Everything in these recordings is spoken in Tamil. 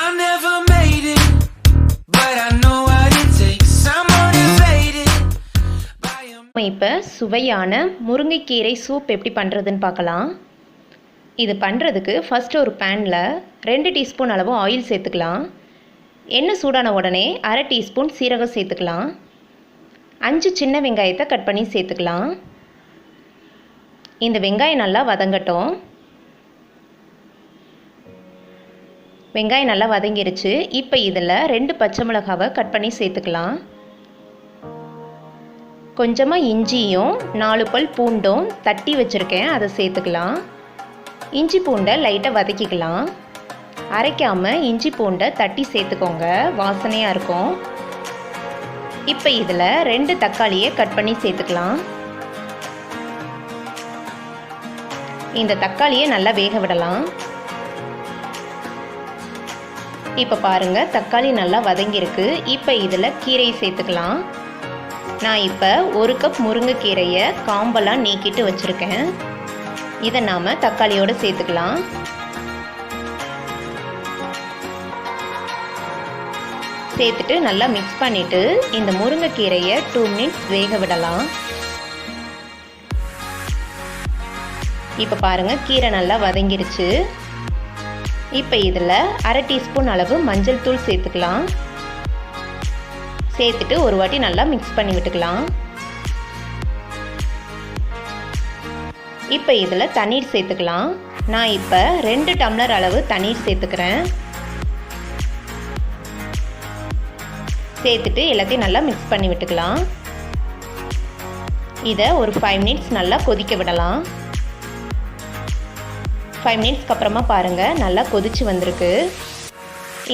I never made it, but I know what it takes. I'm motivated by a... இப்போ சுவையான முருங்கைக்கீரை சூப் எப்படி பண்ணுறதுன்னு பார்க்கலாம். இது பண்ணுறதுக்கு ஃபஸ்ட்டு ஒரு பேனில் 2 டீஸ்பூன் அளவு ஆயில் சேர்த்துக்கலாம். எண்ணெய் சூடான உடனே 1/2 டீஸ்பூன் சீரகம் சேர்த்துக்கலாம். 5 சின்ன வெங்காயத்தை கட் பண்ணி சேர்த்துக்கலாம். இந்த வெங்காயம் நல்லா வதங்கட்டும். வெங்காயம் நல்லா வதங்கிருச்சு. இப்போ இதில் 2 பச்சை மிளகாவை கட் பண்ணி சேர்த்துக்கலாம். கொஞ்சமாக இஞ்சியும் 4 பல் பூண்டும் தட்டி வச்சுருக்கேன், அதை சேர்த்துக்கலாம். இஞ்சி பூண்டை லைட்டாக வதக்கிக்கலாம். அரைக்காமல் இஞ்சி பூண்டை தட்டி சேர்த்துக்கோங்க, வாசனையாக இருக்கும். இப்போ இதில் 2 தக்காளியை கட் பண்ணி சேர்த்துக்கலாம். இந்த தக்காளியை நல்லா வேக விடலாம். இப்போ பாருங்கள், தக்காளி நல்லா வதங்கியிருக்கு. இப்போ இதில் கீரையை சேர்த்துக்கலாம். நான் இப்போ 1 கப் முருங்கைக்கீரையை காம்பெல்லாம் நீக்கிட்டு வச்சுருக்கேன். இதை நாம் தக்காளியோடு சேர்த்துக்கலாம். சேர்த்துட்டு நல்லா மிக்ஸ் பண்ணிவிட்டு இந்த முருங்கைக்கீரையை 2 மினிட்ஸ் வேக விடலாம். இப்போ பாருங்கள், கீரை நல்லா வதங்கிருச்சு. இப்போ இதில் 1/2 டீஸ்பூன் அளவு மஞ்சள் தூள் சேர்த்துக்கலாம். சேர்த்துட்டு ஒரு வாட்டி நல்லா மிக்ஸ் பண்ணி விட்டுக்கலாம். இப்போ இதில் தண்ணீர் சேர்த்துக்கலாம். நான் இப்போ 2 டம்ளர் அளவு தண்ணீர் சேர்த்துக்கிறேன். சேர்த்துட்டு எல்லாத்தையும் நல்லா மிக்ஸ் பண்ணி விட்டுக்கலாம். இதை ஒரு 5 மினிட்ஸ் நல்லா கொதிக்க விடலாம். 5 மினிட்ஸ்க்கு அப்புறமா பாருங்கள், நல்லா கொதிச்சு வந்திருக்கு.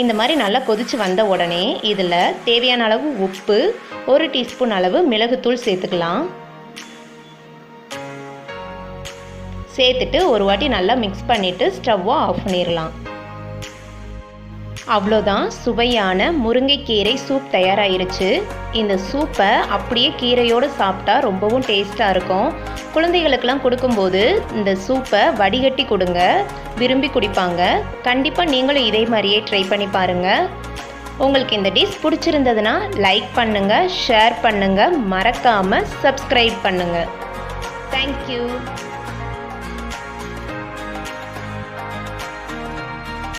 இந்த மாதிரி நல்லா கொதிச்சு வந்த உடனே இதில் தேவையான அளவு உப்பு, 1 டீஸ்பூன் அளவு மிளகுத்தூள் சேர்த்துக்கலாம். சேர்த்துட்டு ஒரு வாட்டி நல்லா மிக்ஸ் பண்ணிவிட்டு ஸ்டவ்வை ஆஃப் பண்ணிடலாம். அவ்வளோதான், சுவையான முருங்கைக்கீரை சூப் தயாராகிருச்சு. இந்த சூப்பை அப்படியே கீரையோடு சாப்பிட்டா ரொம்பவும் டேஸ்ட்டாக இருக்கும். குழந்தைகளுக்கெல்லாம் கொடுக்கும்போது இந்த சூப்பை வடிகட்டி கொடுங்க, விரும்பி குடிப்பாங்க. கண்டிப்பாக நீங்களும் இதே மாதிரியே ட்ரை பண்ணி பாருங்கள். உங்களுக்கு இந்த டிஷ் பிடிச்சிருந்ததுன்னா லைக் பண்ணுங்கள், ஷேர் பண்ணுங்கள், மறக்காமல் சப்ஸ்கிரைப் பண்ணுங்கள். தேங்க்யூ.